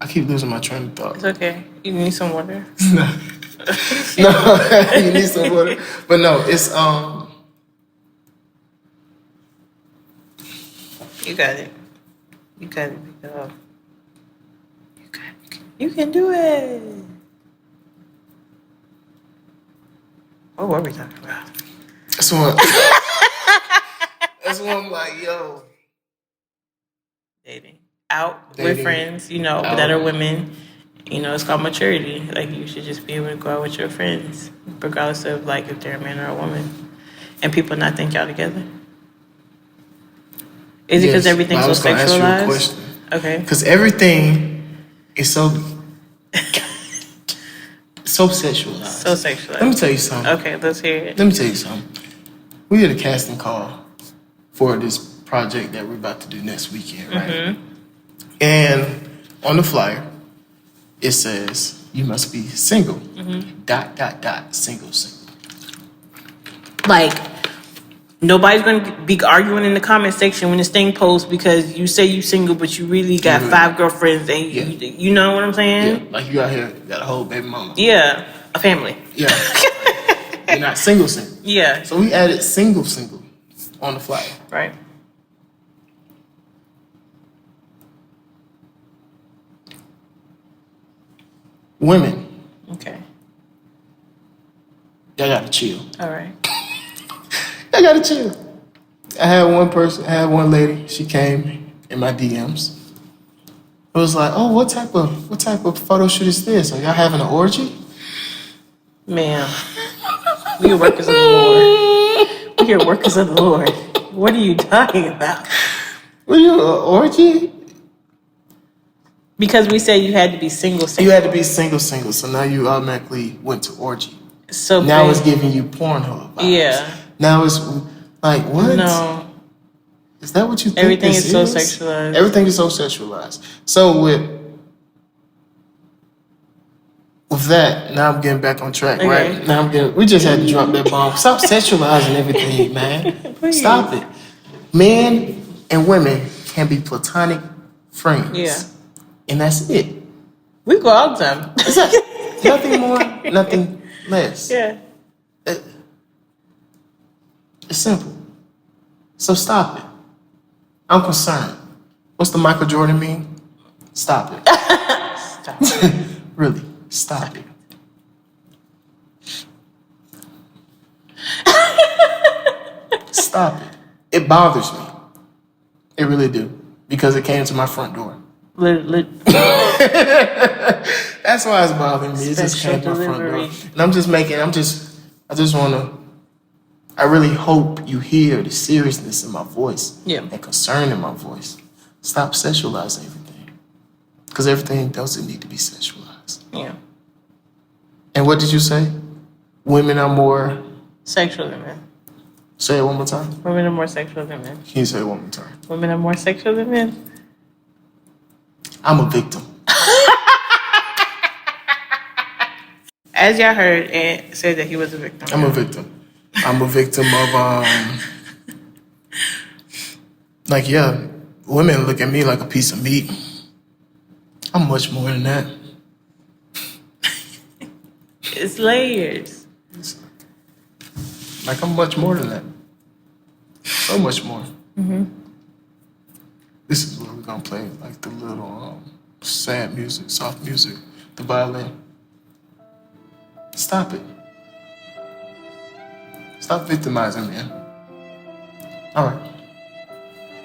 I keep losing my train of thought. It's okay. You need some water? No, you need some water. But no, it's You got it. You got it. Pick it up. You can do it. What were we talking about? that's one. That's one I'm like, yo. Dating. Out with Dating. friends, Out. that are women. It's called maturity. Like, you should just be able to go out with your friends, regardless of, like, if they're a man or a woman. And people not think y'all together. Is it because Yes, everything's I so was gonna ask you a sexualized? question. Okay. Because everything is so sexualized. So sexualized. Let me tell you something. Okay, let's hear it. Let me tell you something. We did a casting call for this project that we're about to do next weekend, right? Mm-hmm. And on the flyer, it says you must be single. Mm-hmm. Single. Like, nobody's going to be arguing in the comment section when this thing posts because you say you single, but you really got 5 girlfriends and you know what I'm saying? Yeah, like you out here got a whole baby mama. Yeah, a family. Yeah. You're not single. Yeah. So we added single on the flyer. Right. Women, Okay. y'all gotta chill. All right. I gotta chill. I had one lady, she came in my DMs. It was like, oh, what type of photo shoot is this? Are y'all having an orgy? Ma'am, we are workers of the Lord. We are workers of the Lord. What are you talking about? What are you, an orgy? Because we said you had to be single. You had to be single, so now you automatically went to orgy. So now it's giving you Pornhub vibes. Yeah. Now it's like, what? No. Is that what you think Everything this is so sexualized. Everything is so sexualized. So with that, now I'm getting back on track, Okay. right? We just had to drop that bomb. Stop sexualizing everything, man. Please. Stop it. Men and women can be platonic friends. Yeah. And that's it. We go all the time. Is that nothing more, nothing less. Yeah. It's simple. So stop it. I'm concerned. What's the Michael Jordan meme? Stop it. Stop. Really, stop it. Stop it. It bothers me. It really do. Because it came to my front door. That's why it's bothering me. It just came to my front door. Delivery. And I just want to, I really hope you hear the seriousness in my voice. Yeah. And concern in my voice. Stop sexualizing everything. Because everything doesn't need to be sexualized. Yeah. And what did you say? Women are more, Sexual than men. say it one more time. Women are more sexual than men. Can you say it one more time? Women are more sexual than men. I'm a victim. As y'all heard, Ant said that he was a victim. I'm a victim. I'm a victim of, like, yeah, women look at me like a piece of meat. I'm much more than that. It's layers. Like, I'm much more than that. So much more. Mm-hmm. This is where we're gonna play, like, the little sad music, soft music, the violin. Stop it. Stop victimizing me. All right.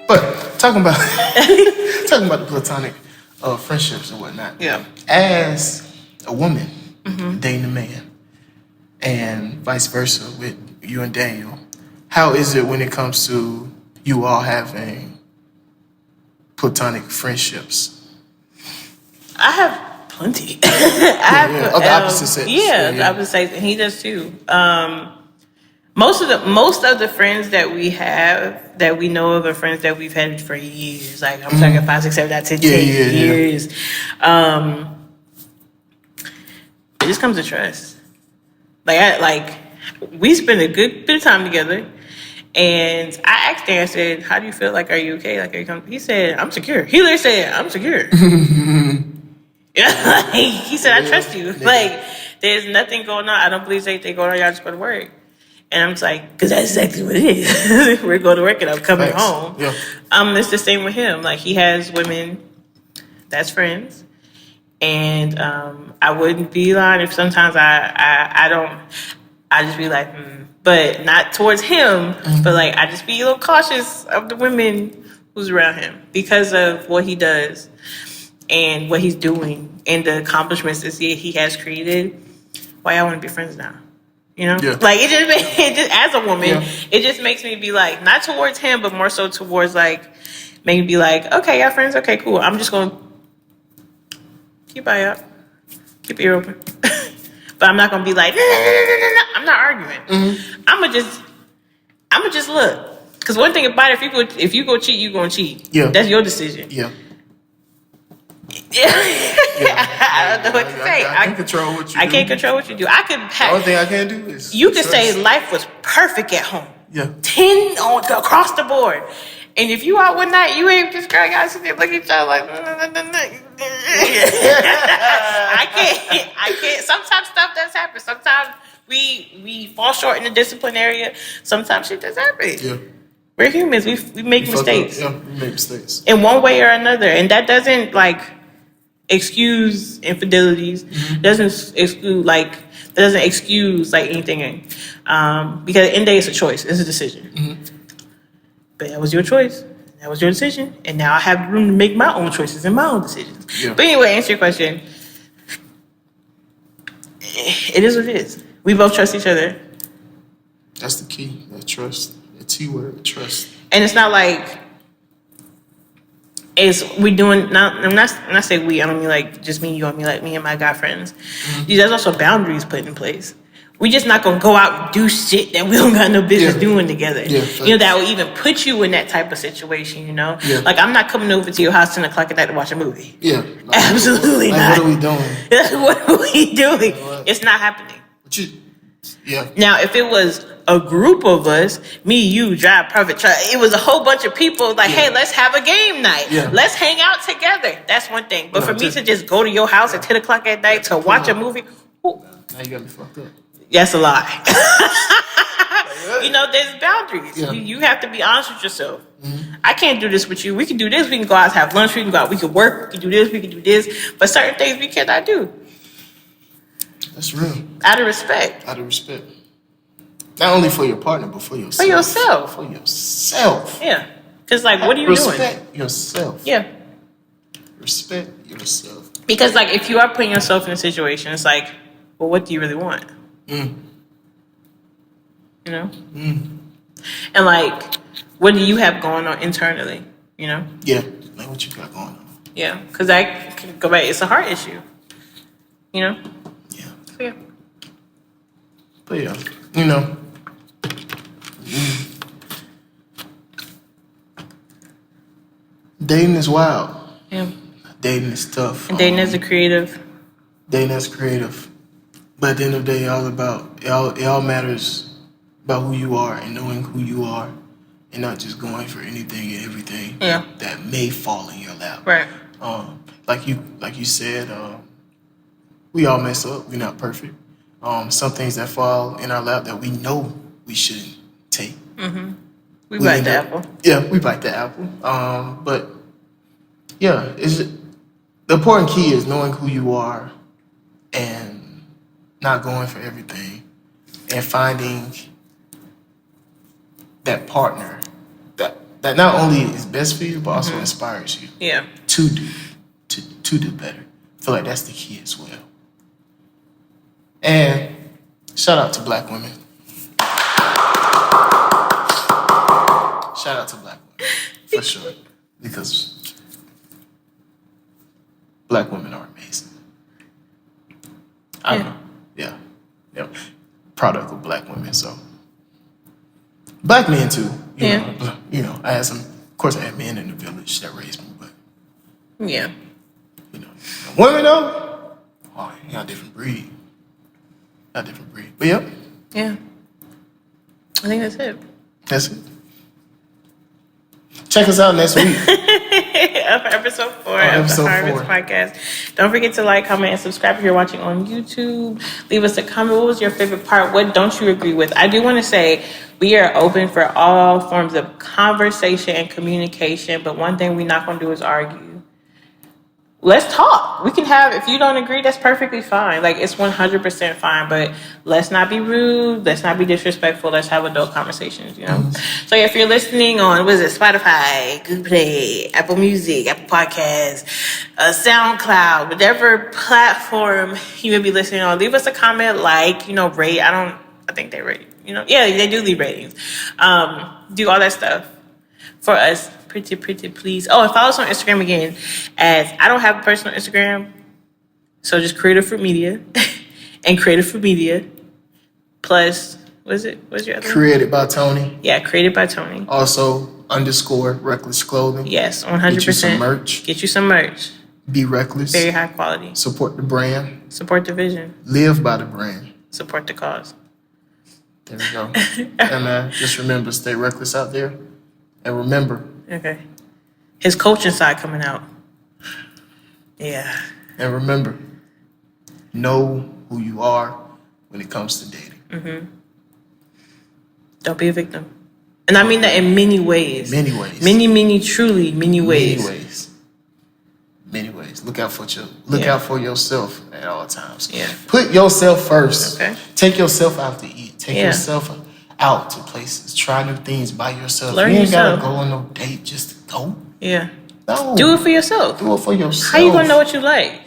But talking about the platonic friendships and whatnot. Yeah. As a woman dating a man, and vice versa with you and Daniel, how is it when it comes to you all having platonic friendships? I have plenty. I have Of the opposite sex. Yeah, the opposite sex, and he does too. most of the friends that we have that we know of are friends that we've had for years. Like I'm talking 5, 6, 7, 8, 10 years. It just comes to trust. Like we spend a good bit of time together, and I asked him. I said, "How do you feel? Like, are you okay? Like, are you comfortable?" He said, "I'm secure." He literally said, "I'm secure." Yeah, he said, "I trust you." Like, there's nothing going on. I don't believe there's anything going on. Y'all just go to work. And I'm just like, because that's exactly what it is. We're going to work and I'm coming home. Yeah. It's the same with him. Like, he has women that's friends. And I wouldn't be lying if sometimes I don't, I just be like, but not towards him, but like, I just be a little cautious of the women who's around him because of what he does and what he's doing and the accomplishments that he has created. Why I want to be friends now? You know, like it just as a woman, it just makes me be like, not towards him, but more so towards like, maybe be like, okay, y'all friends, okay, cool. I'm just gonna keep eye up, keep your ear open, but I'm not gonna be like, no. I'm not arguing. I'm gonna just look, because one thing about it, if you go cheat, you gonna cheat. Yeah, that's your decision. Yeah. I don't know what to say. I can't control what you do. I can't control what you do. I could. The only thing I can do is you could say life was perfect at home. Yeah. 10 across the board. And if you out one night, you ain't this girl got to sit there look at each other like. I can't. Sometimes stuff does happen. Sometimes we fall short in the discipline area. Sometimes shit does happen. Yeah. We're humans. We make mistakes. Yeah, we make mistakes. In one way or another. And that doesn't like excuse infidelities. Doesn't exclude anything. Because at the end of the day, it's a choice. It's a decision. But that was your choice. That was your decision. And now I have room to make my own choices and my own decisions. Yeah. But anyway, answer your question. It is what it is. We both trust each other. That's the key. That trust. The T word, trust. And it's not like we doing. I'm not saying we. I don't mean like just me. You. I mean like me and my guy friends. There's also boundaries put in place. We just not gonna go out and do shit that we don't got no business doing together. Yeah, that will even put you in that type of situation. Like I'm not coming over to your house 10 o'clock at night to watch a movie. Yeah, like, absolutely not. What are we doing? What are we doing? It's not happening. Now, if it was a group of us, me, you, drive, private truck, it was a whole bunch of people like, hey, let's have a game night. Let's hang out together. That's one thing. But for me to just go to your house at 10 o'clock at night to watch a movie, now you got me fucked up. That's a lie. There's boundaries. You have to be honest with yourself. I can't do this with you. We can do this. We can go out and have lunch. We can go out. We can work. We can do this. We can do this. But certain things we cannot do. That's real. Out of respect. Out of respect. Not only for your partner, but for yourself. For yourself. For yourself. Yeah. Because, like, what are you doing? Respect yourself. Yeah. Respect yourself. Because, like, if you are putting yourself in a situation, it's like, well, what do you really want? And like, what do you have going on internally? Yeah, like what you got going on. Yeah, because I can go back. It's a heart issue. Yeah. So, yeah. But yeah, dating is wild. Yeah. Dating is tough. And dating as a creative. Dating as creative. But at the end of the day, it all matters about who you are and knowing who you are and not just going for anything and everything that may fall in your lap. Right. Like you said, we all mess up. We're not perfect. Some things that fall in our lap that we know we shouldn't take. We bite the apple. Yeah, we bite the apple. But yeah, the important key is knowing who you are and not going for everything, and finding that partner that not only is best for you, but also inspires you. Yeah. To do better. I feel like that's the key as well. And shout out to Black women. Shout out to Black women, for sure, because Black women are amazing. I don't know. Yeah. Product of Black women, so Black men too. Yeah. I had some. Of course, I had men in the village that raised me, but Yeah. Women though, oh, y'all different breed. Y'all different breed. But yep, Yeah. I think that's it. that's it. Check us out next week. Of episode 4 of the Harvest Podcast. Don't forget to like, comment, and subscribe if you're watching on YouTube. Leave us a comment. What was your favorite part? What don't you agree with? I do want to say we are open for all forms of conversation and communication, but one thing we're not going to do is argue. Let's talk. We can have, if you don't agree, that's perfectly fine. Like, it's 100% fine, but let's not be rude. Let's not be disrespectful. Let's have adult conversations, you know? Mm-hmm. So if you're listening on, what is it, Spotify, Google Play, Apple Music, Apple Podcasts, SoundCloud, whatever platform you may be listening on, leave us a comment, rate. I think they rate, yeah, they do leave ratings. Do all that stuff for us. Pretty, please. Oh, and follow us on Instagram again. As I don't have a personal Instagram, so just Creative Fruit Media and Creative Fruit Media plus what's your other Created by Tony. Yeah, Created by Tony. Also _ Reckless Clothing. Yes, 100%. Get you some merch. Get you some merch. Be reckless. Very high quality. Support the brand. Support the vision. Live by the brand. Support the cause. There we go. And just remember, stay reckless out there, and remember. Okay. His coaching side coming out. Yeah. And remember, know who you are when it comes to dating. Mm-hmm. Don't be a victim. And I mean that in many ways. Many ways. Truly many ways. Many ways. Look out for yourself at all times. Yeah. Put yourself first. Okay. Take yourself out to eat. Take yourself out to places. Try new things by yourself. Learn you ain't yourself. gotta go on no date just to go. Yeah. No. Do it for yourself. Do it for yourself. How you gonna know what you like?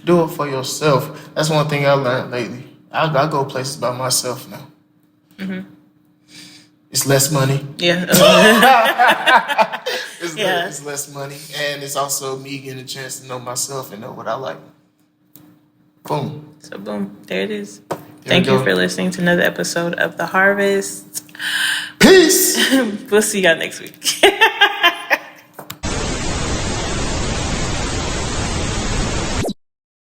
Do it for yourself. That's one thing I learned lately. I go places by myself now. Mm-hmm. It's less money. Yeah. It's less money. And it's also me getting a chance to know myself and know what I like. Boom. So boom. There it is. Thank you for listening to another episode of The Harvest. Peace. We'll see y'all next week.